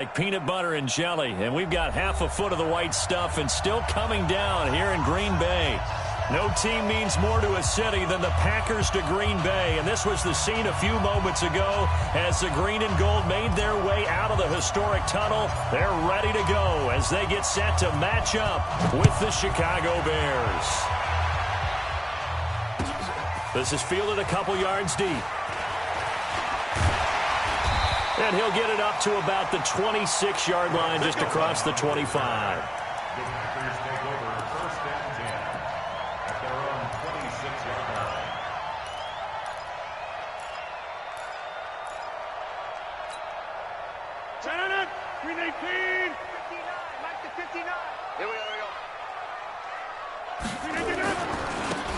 Like peanut butter and jelly, and we've got half a foot of the white stuff and still coming down here in Green Bay. No team means more to a city than the Packers to Green Bay, and this was the scene a few moments ago as the green and gold made their way out of the historic tunnel. They're ready to go as they get set to match up with the Chicago Bears. This is fielded a couple yards deep. And he'll get it up to about the 26-yard line, just across the 25.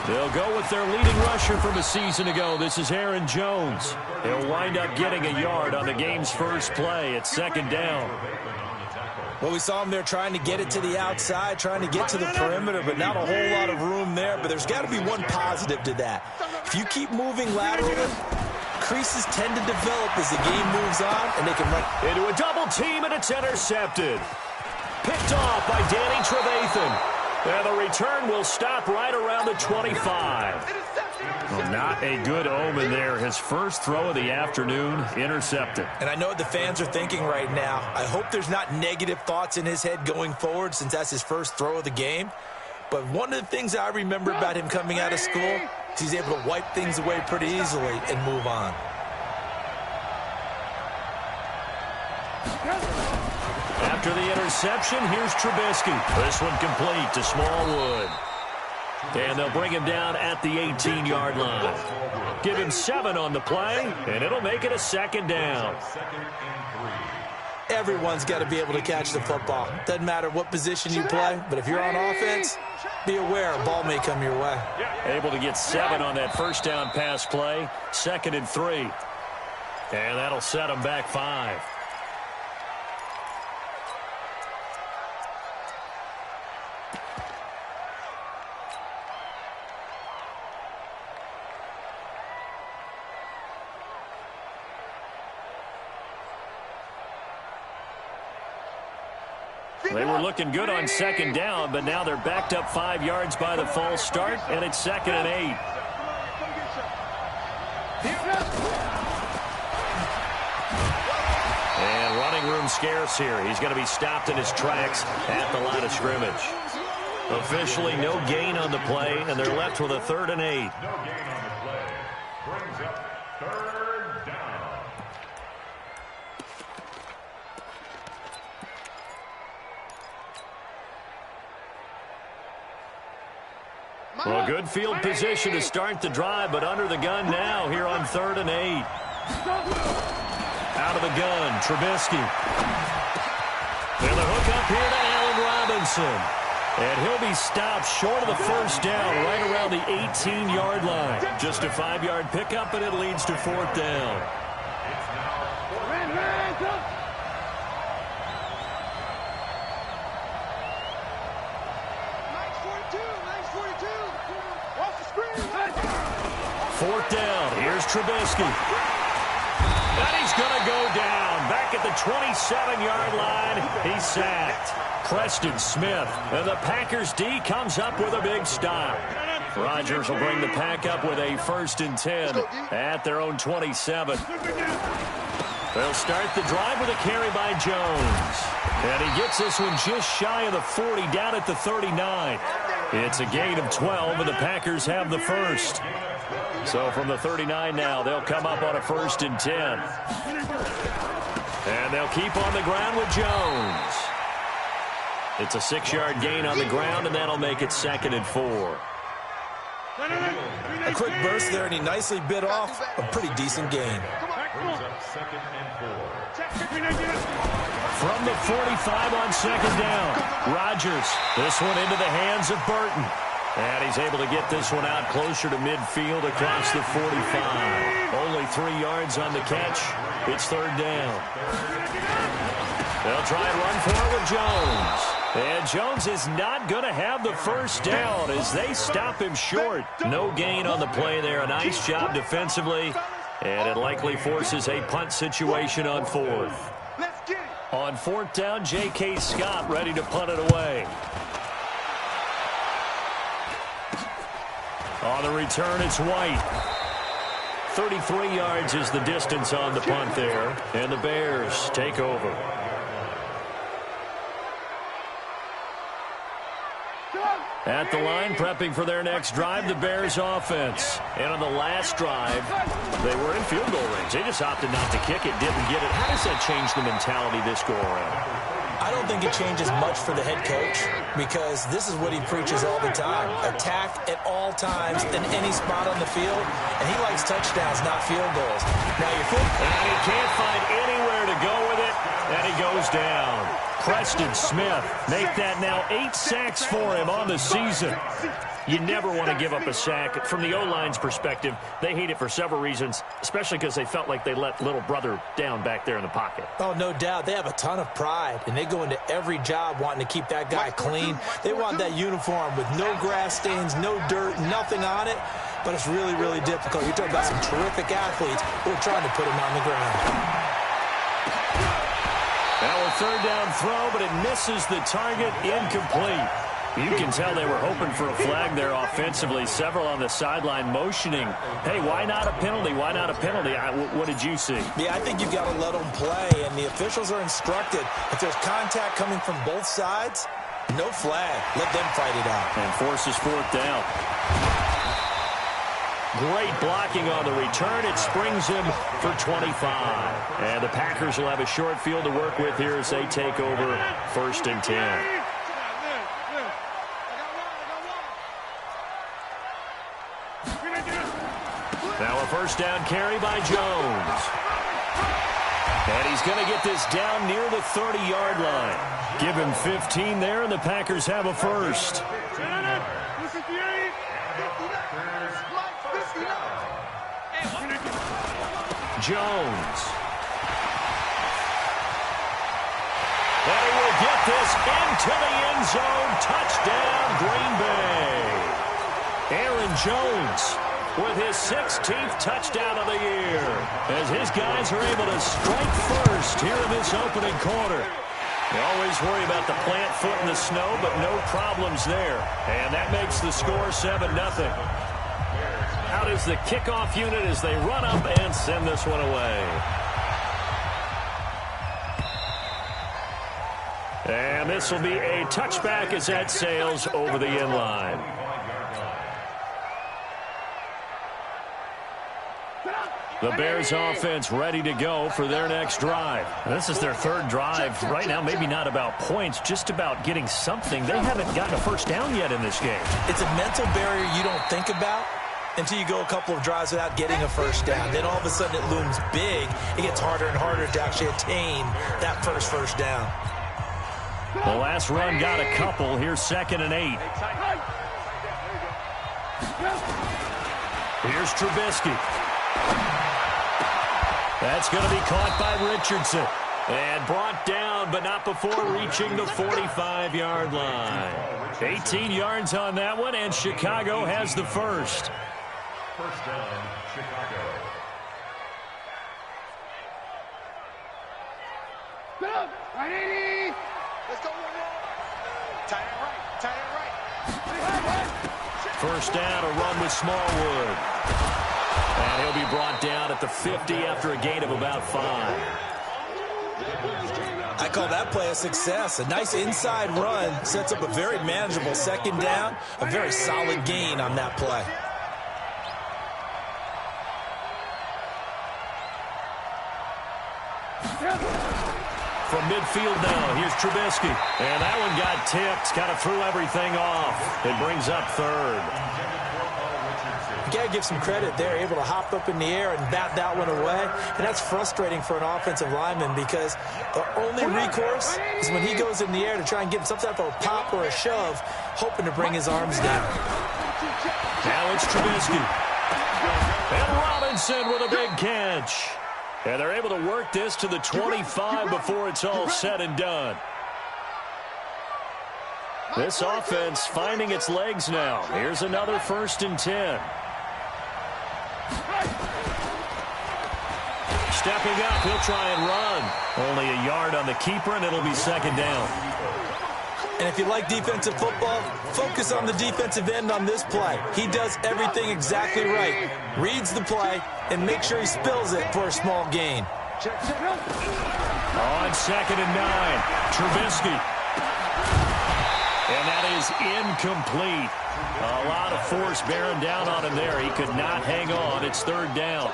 They'll go with their leading rusher from a season ago. This is Aaron Jones. He'll wind up getting a yard on the game's first play. It's second down. Well, we saw him there trying to get it to the outside, trying to get to the perimeter, but not a whole lot of room there. But there's got to be one positive to that. If you keep moving laterally, creases tend to develop as the game moves on, and they can run into a double team, and it's intercepted. Picked off by Danny Trevathan. And the return will stop right around the 25. Well, not a good omen there. His first throw of the afternoon, intercepted. And I know what the fans are thinking right now. I hope there's not negative thoughts in his head going forward since that's his first throw of the game. But one of the things I remember about him coming out of school is he's able to wipe things away pretty easily and move on. After the interception, here's Trubisky. This one complete to Smallwood. And they'll bring him down at the 18-yard line. Give him 7 on the play, and it'll make it a second down. Everyone's got to be able to catch the football. Doesn't matter what position you play, but if you're on offense, be aware a ball may come your way. Able to get 7 on that first down pass play. 2nd and 3. And that'll set him back 5. They were looking good on second down, but now they're backed up 5 yards by the false start, and it's 2nd and 8. And running room scarce here. He's going to be stopped in his tracks at the line of scrimmage. Officially no gain on the play, and they're left with a 3rd and 8. Brings up 3rd down. Well, good field position to start the drive, but under the gun now here on 3rd and 8. Out of the gun, Trubisky. And the hook up here to Allen Robinson. And he'll be stopped short of the first down right around the 18-yard line. Just a 5-yard pickup, and it leads to 4th down. Fourth down. Here's Trubisky. And he's going to go down. Back at the 27-yard line. He's sacked. Preston Smith. And the Packers D comes up with a big stop. Rodgers will bring the Pack up with a 1st and 10 at their own 27. They'll start the drive with a carry by Jones. And he gets this one just shy of the 40, down at the 39. It's a gain of 12, and the Packers have the first. So from the 39 now, they'll come up on a 1st and 10. And they'll keep on the ground with Jones. It's a 6-yard gain on the ground, and that'll make it 2nd and 4. A quick burst there, and he nicely bit off a pretty decent gain. From the 45 on 2nd down, Rodgers. This one into the hands of Burton. And he's able to get this one out closer to midfield across the 45. Only 3 yards on the catch. It's 3rd down. They'll try and run for it with Jones. And Jones is not going to have the first down as they stop him short. No gain on the play there. A nice job defensively. And it likely forces a punt situation on 4th. Let's get it. On fourth down, J.K. Scott ready to punt it away. On the return, it's White. 33 yards is the distance on the punt there, and the Bears take over. At the line, prepping for their next drive, the Bears offense. And on the last drive, they were in field goal range. They just opted not to kick it, didn't get it. How does that change the mentality this go around? I don't think it changes much for the head coach because this is what he preaches all the time. Attack at all times in any spot on the field, and he likes touchdowns, not field goals. Now your foot... And he can't find anywhere to go with it, and he goes down. Preston Smith make that now 8 sacks for him on the season. You never want to give up a sack. From the O-line's perspective, they hate it for several reasons, especially because they felt like they let little brother down back there in the pocket. Oh, no doubt. They have a ton of pride, and they go into every job wanting to keep that guy clean. They want that uniform with no grass stains, no dirt, nothing on it. But it's really, really difficult. You're talking about some terrific athletes who are trying to put him on the ground. Now a third down throw, but it misses the target, incomplete. You can tell they were hoping for a flag there offensively. Several on the sideline motioning, hey, why not a penalty? Why not a penalty? What did you see? Yeah, I think you've got to let them play, and the officials are instructed. If there's contact coming from both sides, no flag. Let them fight it out. And forces fourth down. Great blocking on the return. It springs him for 25. And the Packers will have a short field to work with here as they take over first and 10. Now a first down carry by Jones. And he's going to get this down near the 30-yard line. Give him 15 there, and the Packers have a first. Jones. And he will get this into the end zone. Touchdown, Green Bay. Aaron Jones with his 16th touchdown of the year, as his guys are able to strike first here in this opening quarter. You always worry about the plant foot in the snow, but no problems there. And that makes the score 7-0. Out is the kickoff unit as they run up and send this one away. And this will be a touchback as that sails over the end line. The Bears offense ready to go for their next drive. This is their third drive. Right now, maybe not about points, just about getting something. They haven't gotten a first down yet in this game. It's a mental barrier you don't think about until you go a couple of drives without getting a first down. Then all of a sudden it looms big. It gets harder and harder to actually attain that first down. The last run got a couple. Here's 2nd and 8. Here's Trubisky. That's going to be caught by Richardson. And brought down, but not before reaching the 45-yard line. 18 yards on that one, and Chicago has the first. First down, Chicago. Right, 80. Let's go. Tight end right. First down, a run with Smallwood. And he'll be brought down at the 50 after a gain of about 5. I call that play a success. A nice inside run sets up a very manageable second down. A very solid gain on that play. From midfield now, here's Trubisky. And that one got tipped. Kind of threw everything off. It brings up third. You got to give some credit there, able to hop up in the air and bat that one away. And that's frustrating for an offensive lineman because the only recourse is when he goes in the air to try and get some type of a pop or a shove, hoping to bring his arms down. Now it's Trubisky. And Robinson with a big catch. And they're able to work this to the 25 before it's all said and done. This offense finding its legs now. Here's another 1st and 10. stepping up. He'll try and run. Only a yard on the keeper, and it'll be second down. And if you like defensive football, focus on the defensive end on this play. He does everything exactly right. Reads the play and makes sure he spills it for a small gain. On 2nd and 9, Trubisky. And that is incomplete. A lot of force bearing down on him there. He could not hang on. It's 3rd down.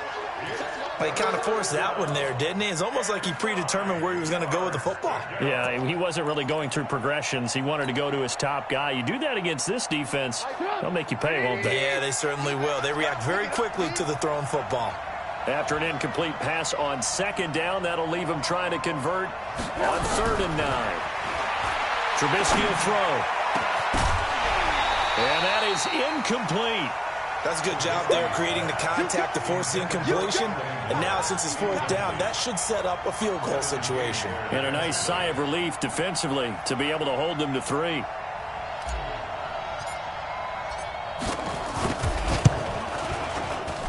He kind of forced that one there, didn't he? It's almost like he predetermined where he was going to go with the football. Yeah, he wasn't really going through progressions. He wanted to go to his top guy. You do that against this defense, they'll make you pay, won't they? Yeah, they certainly will. They react very quickly to the thrown football. After an incomplete pass on 2nd down, that'll leave him trying to convert on 3rd and 9. Trubisky will throw. And that is incomplete. That's a good job there creating the contact to force the incompletion. And now, since it's 4th down, that should set up a field goal situation. And a nice sigh of relief defensively to be able to hold them to 3.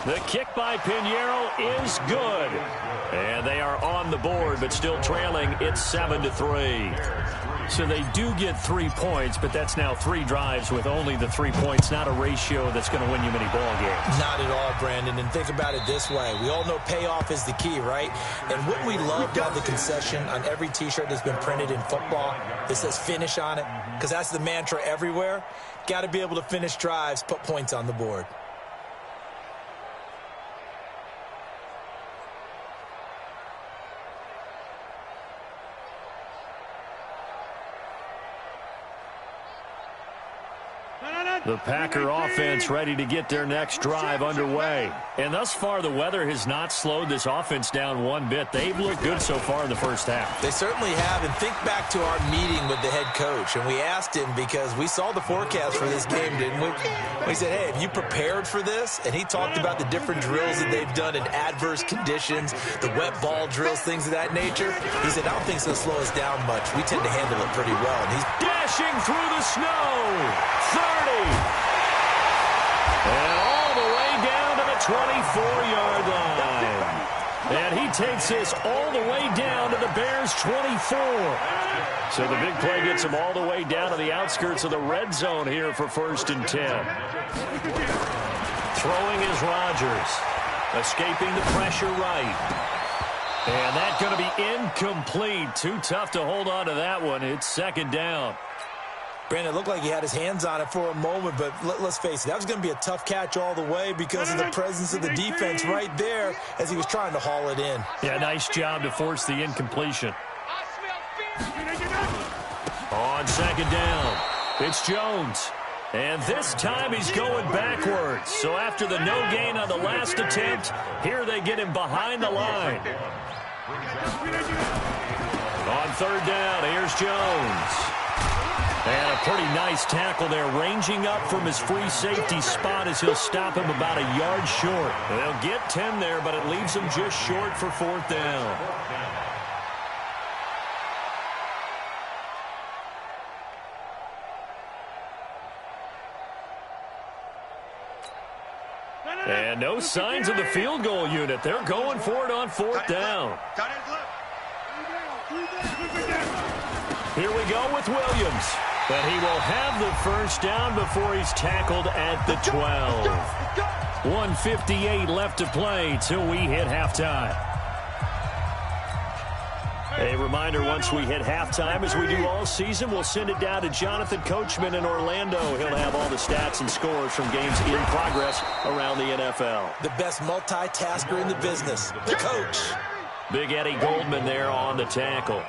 The kick by Pinheiro is good. And they are on the board, but still trailing. It's 7-3. So they do get 3 points, but that's now 3 drives with only the 3 points, not a ratio that's going to win you many ball games. Not at all, Brandon. And think about it this way. We all know payoff is the key, right? And what we love to have the concession on every T-shirt that's been printed in football that says finish on it, because that's the mantra everywhere. Got to be able to finish drives, put points on the board. The Packer offense ready to get their next drive underway. And thus far, the weather has not slowed this offense down one bit. They've looked good so far in the first half. They certainly have. And think back to our meeting with the head coach. And we asked him, because we saw the forecast for this game, didn't we? We said, hey, have you prepared for this? And he talked about the different drills that they've done in adverse conditions, the wet ball drills, things of that nature. He said, I don't think it's going to slow us down much. We tend to handle it pretty well. And he's dashing through the snow. 30. And all the way down to the 24-yard line. And he takes this all the way down to the Bears' 24. So the big play gets him all the way down to the outskirts of the red zone here for 1st and 10. Throwing is Rodgers. Escaping the pressure right. And that's going to be incomplete. Too tough to hold on to that one. It's 2nd down. Brandon, it looked like he had his hands on it for a moment, but let's face it, that was going to be a tough catch all the way because of the presence of the defense right there as he was trying to haul it in. Yeah, nice job to force the incompletion. On 2nd down, it's Jones. And this time he's going backwards. So after the no gain on the last attempt, here they get him behind the line. On 3rd down, here's Jones. And a pretty nice tackle there, ranging up from his free safety spot as he'll stop him about a yard short. They'll get 10 there, but it leaves him just short for 4th down. And no signs of the field goal unit. They're going for it on 4th down. Here we go with Williams. But he will have the 1st down before he's tackled at the 12. 1:58 left to play till we hit halftime. A reminder, once we hit halftime, as we do all season, we'll send it down to Jonathan Coachman in Orlando. He'll have all the stats and scores from games in progress around the NFL. The best multitasker in the business, the coach. Big Eddie Goldman there on the tackle.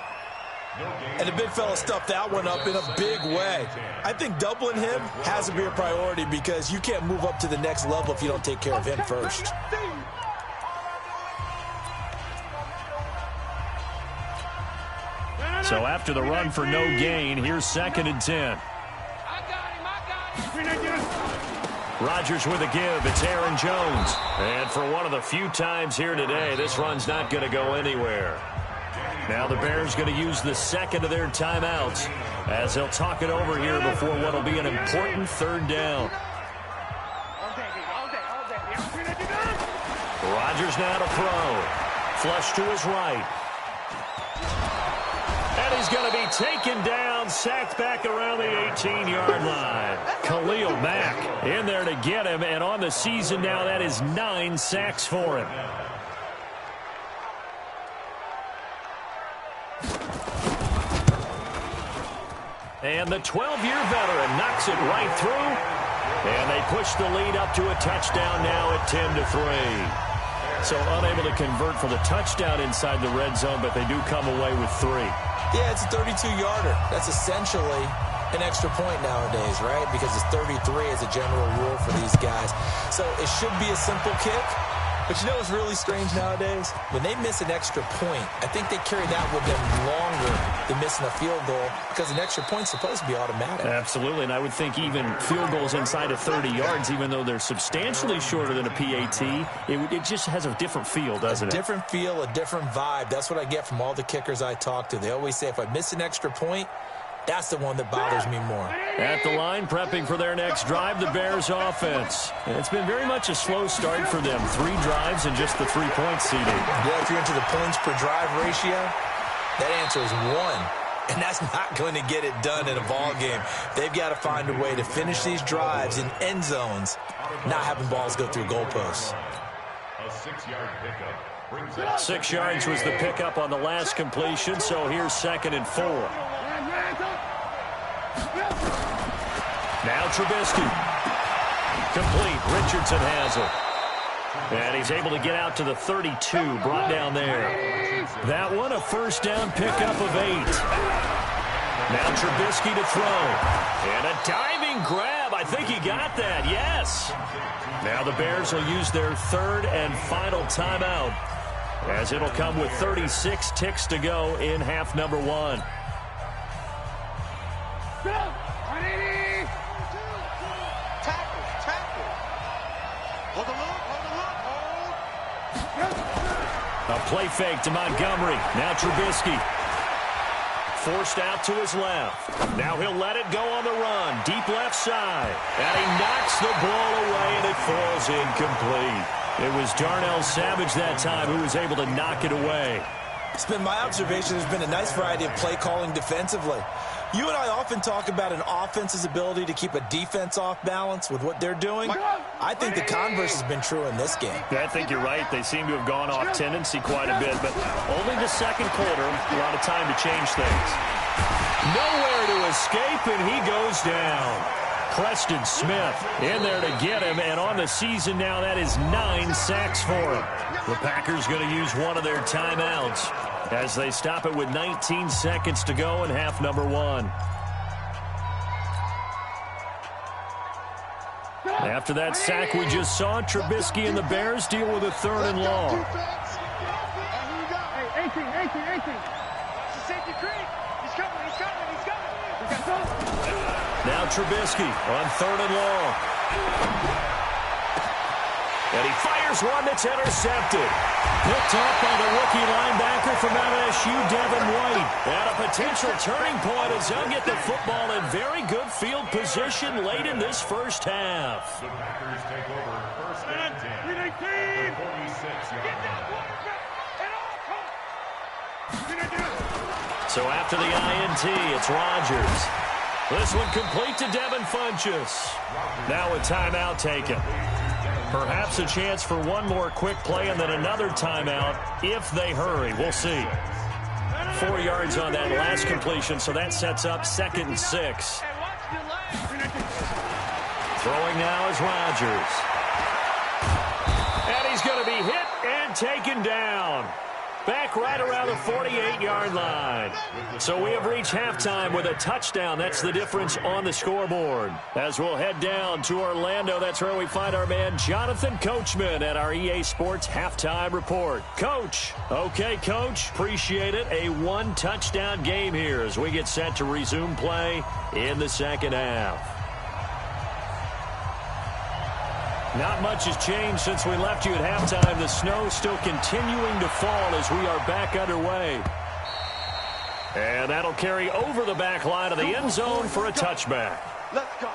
And the big fella stuffed that one up in a big way. I think doubling him has to be a priority because you can't move up to the next level if you don't take care of him first. So after the run for no gain, here's 2nd and 10. Rodgers with a give. It's Aaron Jones. And for one of the few times here today, this run's not going to go anywhere. Now the Bears going to use the 2nd of their timeouts as they'll talk it over here before what will be an important 3rd down. Rodgers now to throw. Flush to his right. And he's going to be taken down, sacked back around the 18-yard line. Khalil Mack in there to get him, and on the season now, that is 9 sacks for him. And the 12-year veteran knocks it right through, and they push the lead up to a touchdown now at 10-3. So unable to convert for the touchdown inside the red zone, but they do come away with 3. Yeah, it's a 32-yarder. That's essentially an extra point nowadays, right? Because it's 33 as a general rule for these guys. So it should be a simple kick. But you know what's really strange nowadays? When they miss an extra point, I think they carry that with them longer than missing a field goal because an extra point's supposed to be automatic. Absolutely, and I would think even field goals inside of 30 yards, even though they're substantially shorter than a PAT, it just has a different feel, doesn't it? A different feel, a different vibe. That's what I get from all the kickers I talk to. They always say if I miss an extra point, that's the one that bothers me more. At the line, prepping for their next drive, the Bears offense. And it's been very much a slow start for them. 3 drives and just the 3-point seeding. Yeah, if you're into the points per drive ratio, that answer is 1. And that's not going to get it done in a ball game. They've got to find a way to finish these drives in end zones, not having balls go through goalposts. A 6-yard pickup. 6 yards was the pickup on the last completion, so here's 2nd and 4. Now Trubisky. Complete. Richardson has it. And he's able to get out to the 32, brought down there. That one, a first down pickup of 8. Now Trubisky to throw. And a diving grab. I think he got that, yes. Now the Bears will use their 3rd and final timeout, as it'll come with 36 ticks to go in half number 1. A play fake to Montgomery. Now Trubisky. Forced out to his left. Now he'll let it go on the run. Deep left side. And he knocks the ball away, and it falls incomplete. It was Darnell Savage that time who was able to knock it away. It's been my observation there's been a nice variety of play calling defensively. You and I often talk about an offense's ability to keep a defense off balance with what they're doing. I think the converse has been true in this game. Yeah, I think you're right. They seem to have gone off tendency quite a bit, but only the second quarter, a lot of time to change things. Nowhere to escape, and he goes down. Preston Smith in there to get him, and on the season now, that is 9 sacks for him. The Packers going to use one of their timeouts as they stop it with 19 seconds to go in half number 1. After that sack we just saw, Trubisky and the Bears deal with a 3rd and long. Hey, 18. Safety creek. He's coming. Now Trubisky on 3rd and long. And he fires one that's intercepted. Picked up by the rookie linebacker from LSU, Devin White. And a potential turning point as they'll get the football in very good field position late in this first half. The Packers take over 1st and 10. 46-yard line. So after the INT, it's Rodgers. This one complete to Devin Funchess. Now a timeout taken. Perhaps a chance for one more quick play and then another timeout if they hurry. We'll see. 4 yards on that last completion, so that sets up 2nd and 6. Throwing now is Rodgers. And he's going to be hit and taken down. Back right around the 48-yard line. So we have reached halftime with a touchdown. That's the difference on the scoreboard. As we'll head down to Orlando, that's where we find our man Jonathan Coachman at our EA Sports Halftime Report. Coach. Okay, Coach. Appreciate it. A 1-touchdown game here as we get set to resume play in the second half. Not much has changed since we left you at halftime. The snow still continuing to fall as we are back underway. And that'll carry over the back line of the end zone for a touchback. Let's go.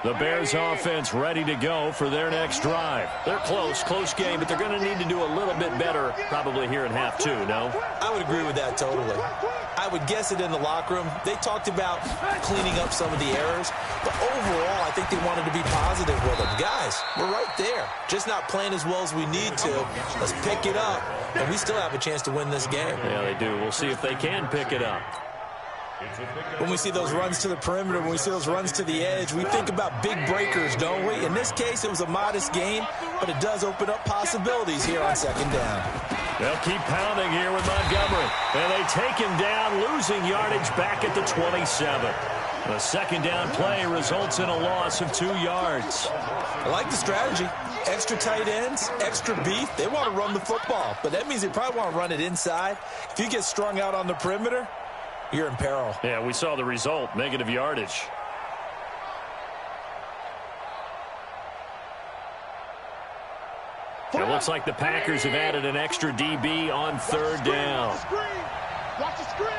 The Bears offense ready to go for their next drive. They're close game, but they're going to need to do a little bit better probably here in half two, no? I would agree with that totally. I would guess it in the locker room. They talked about cleaning up some of the errors, but overall I think they wanted to be positive with them. Guys, we're right there. Just not playing as well as we need to. Let's pick it up, and we still have a chance to win this game. Yeah, they do. We'll see if they can pick it up. When we see those runs to the perimeter, when we see those runs to the edge, we think about big breakers, don't we? In this case, it was a modest gain, but it does open up possibilities here on second down. They'll keep pounding here with Montgomery. And they take him down, losing yardage back at the 27. The second down play results in a loss of 2 yards. I like the strategy. Extra tight ends, extra beef. They want to run the football, but that means they probably want to run it inside. If you get strung out on the perimeter, you're in peril. Yeah, we saw the result, negative yardage. It looks like the Packers have added an extra DB on third down. Watch the screen.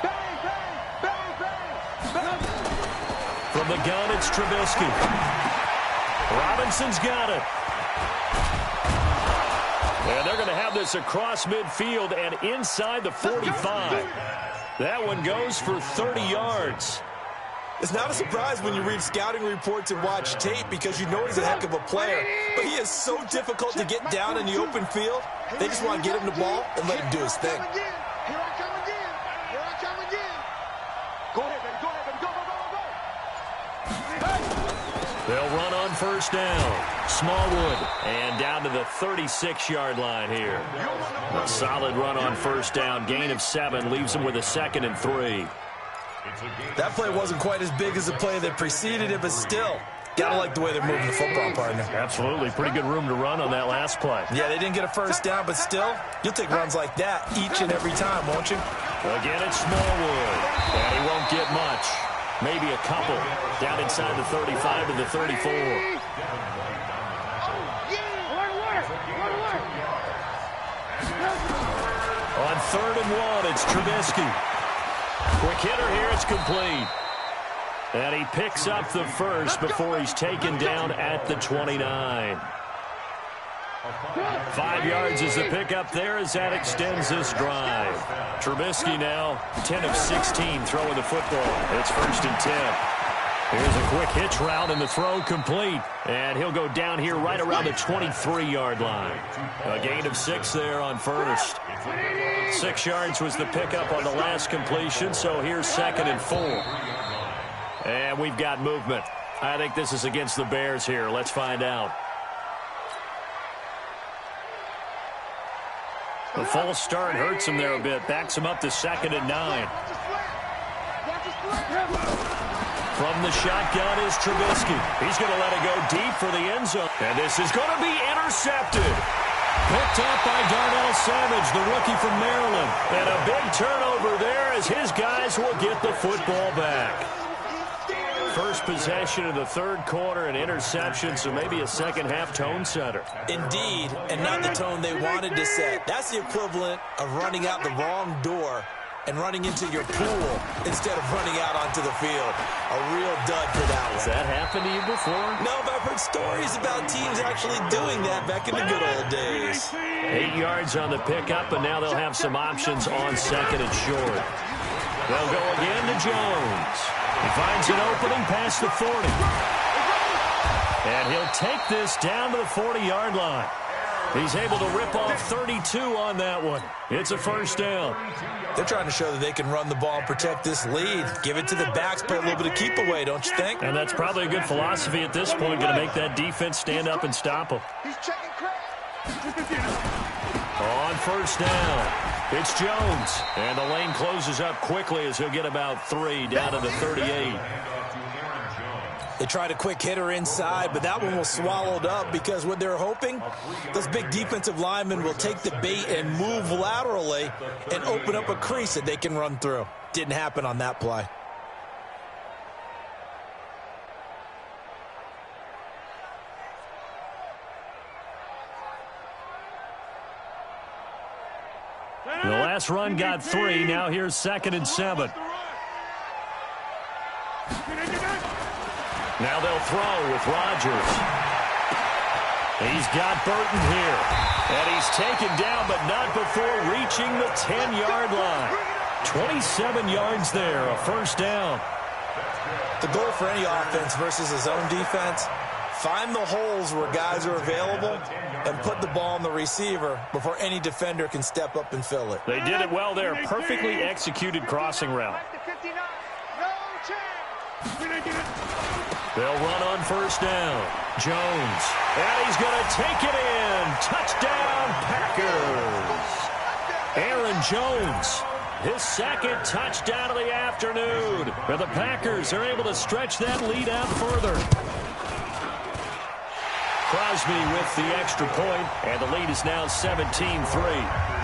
Bang, bang, bang, bang. From the gun, it's Trubisky. Robinson's got it. And they're going to have this across midfield and inside the 45. That one goes for 30 yards. It's not a surprise when you read scouting reports and watch tape because you know he's a heck of a player. But he is so difficult to get down in the open field. They just want to get him the ball and let him do his thing. Here I come again. Here I come again. Go ahead, baby. Go ahead, baby. Go, go, go, go. They'll run on first down. Smallwood. And down to the 36-yard line here. A solid run on first down. Gain of 7 leaves them with a 2nd and 3. That play wasn't quite as big as the play that preceded it, but still, gotta like the way they're moving the football, partner. Absolutely. Pretty good room to run on that last play. Yeah, they didn't get a first down, but still, you'll take runs like that each and every time, won't you? Again, it's Smallwood. And he won't get much. Maybe a couple. Down inside the 35 to the 34. On 3rd and 1, it's Trubisky. Quick hitter here, it's complete. And he picks up the first before he's taken down at the 29. 5 yards is the pickup there as that extends this drive. Trubisky now 10 of 16 throwing the football. It's 1st and 10. Here's a quick hitch route and the throw complete. And he'll go down here right around the 23-yard line. A gain of 6 there on first. 6 yards was the pickup on the last completion, so here's 2nd and 4. And we've got movement. I think this is against the Bears here. Let's find out. The false start hurts him there a bit. Backs him up to 2nd and 9. From the shotgun is Trubisky. He's going to let it go deep for the end zone. And this is going to be intercepted. Picked up by Darnell Savage, the rookie from Maryland. And a big turnover there as his guys will get the football back. First possession of the 3rd quarter, an interception, so maybe a second-half tone setter. Indeed, and not the tone they wanted to set. That's the equivalent of running out the wrong door and running into your pool instead of running out onto the field. A real dud for that one. Has that happened to you before? No, but I've heard stories about teams actually doing that back in the good old days. 8 yards on the pickup, and now they'll have some options on 2nd and short. They'll go again to Jones. He finds an opening past the 40. And he'll take this down to the 40-yard line. He's able to rip off 32 on that one. It's a 1st down. They're trying to show that they can run the ball and protect this lead. Give it to the backs, play a little bit of keep away, don't you think? And that's probably a good philosophy at this point, going to make that defense stand up and stop them. He's checking crack. On 1st down, it's Jones. And the lane closes up quickly as he'll get about 3 down to the 38. They tried a quick hitter inside, but that one was swallowed up because what they're hoping, those big defensive linemen will take the bait and move laterally and open up a crease that they can run through. Didn't happen on that play. The last run got 3. Now here's 2nd and 7. Now they'll throw with Rodgers. He's got Burton here. And he's taken down, but not before reaching the 10-yard line. 27 yards there, a first down. The goal for any offense versus a zone defense, find the holes where guys are available and put the ball on the receiver before any defender can step up and fill it. They did it well there. Perfectly executed crossing route. They'll run on first down. Jones. And he's going to take it in. Touchdown, Packers. Aaron Jones. His second touchdown of the afternoon. And the Packers are able to stretch that lead out further. Crosby with the extra point, and the lead is now 17-3.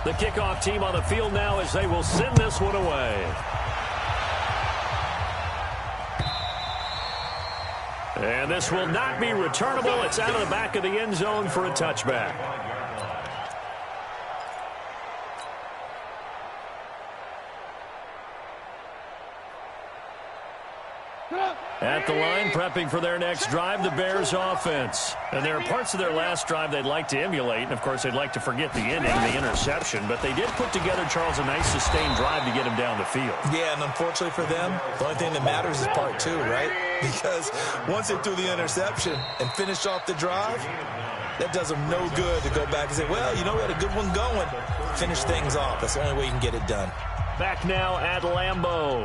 The kickoff team on the field now as they will send this one away. And this will not be returnable. It's out of the back of the end zone for a touchback. At the line, prepping for their next drive, the Bears offense. And there are parts of their last drive they'd like to emulate. And, of course, they'd like to forget the ending, the interception. But they did put together, Charles, a nice sustained drive to get him down the field. Yeah, and unfortunately for them, the only thing that matters is part two, right? Because once they threw the interception and finished off the drive, that does them no good to go back and say, well, you know, we had a good one going. Finish things off. That's the only way you can get it done. Back now at Lambeau.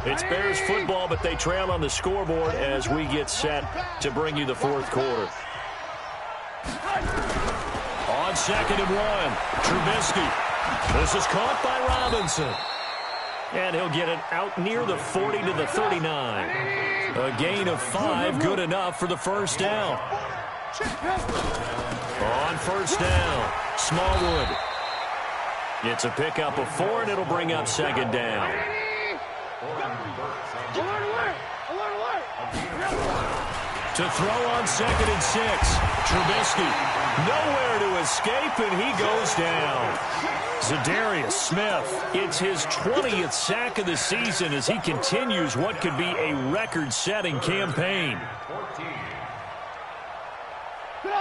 It's Bears football, but they trail on the scoreboard as we get set to bring you the fourth quarter. On 2nd and 1, Trubisky. This is caught by Robinson. And he'll get it out near the 40 to the 39. A gain of 5, good enough for the first down. On first down, Smallwood. It's a pickup of 4, and it'll bring up 2nd down. To throw on 2nd and 6, Trubisky. Nowhere to escape, and he goes down. Zadarius Smith, it's his 20th sack of the season as he continues what could be a record-setting campaign.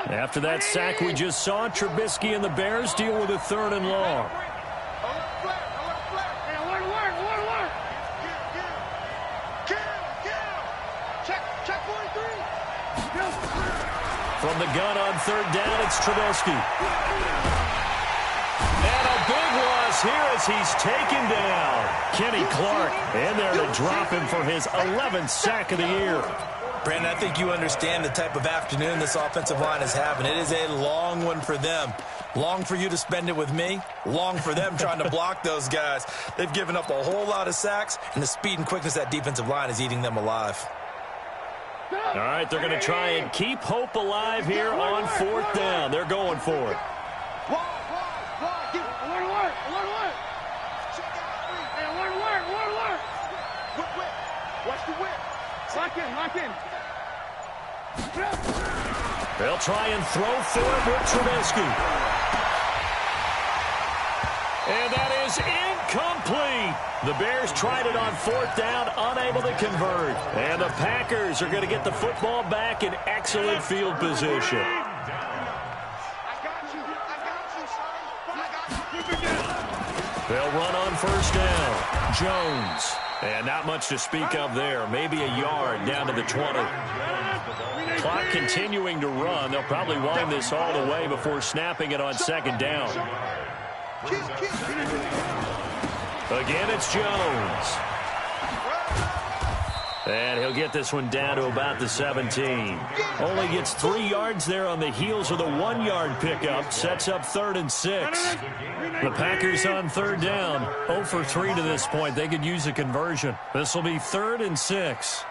After that sack we just saw, Trubisky and the Bears deal with a 3rd and long. From the gun on 3rd down, it's Trubisky. And a big loss here as he's taken down. Kenny Clark in there to drop him for his 11th sack of the year. Brandon, I think you understand the type of afternoon this offensive line is having. It is a long one for them. Long for you to spend it with me. Long for them trying to block those guys. They've given up a whole lot of sacks, and the speed and quickness of that defensive line is eating them alive. All right, they're going to try and keep hope alive here on 4th down. They're going for it. Lock in. They'll try and throw for it with Trubisky. And that is incomplete. The Bears tried it on 4th down, unable to convert. And the Packers are going to get the football back in excellent field position. They'll run on 1st down. Jones. And not much to speak of there. Maybe a yard down to the 20. Clock continuing to run. They'll probably wind this all the way before snapping it on 2nd down. Again, it's Jones. And he'll get this one down to about the 17. Only gets 3 yards there on the heels of the 1-yard pickup. Sets up 3rd and 6. The Packers on 3rd down. 0 for 3 to this point. They could use a conversion. This will be 3rd and 6.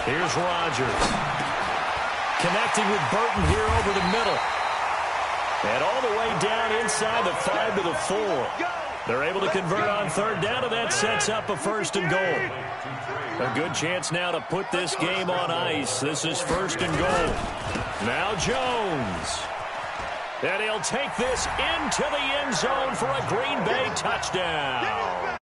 Here's Rodgers. Connecting with Burton here over the middle. And all the way down inside the 5 to the 4. They're able to convert on third down, and that sets up a 1st and goal. A good chance now to put this game on ice. This is 1st and goal. Now Jones. And he'll take this into the end zone for a Green Bay touchdown.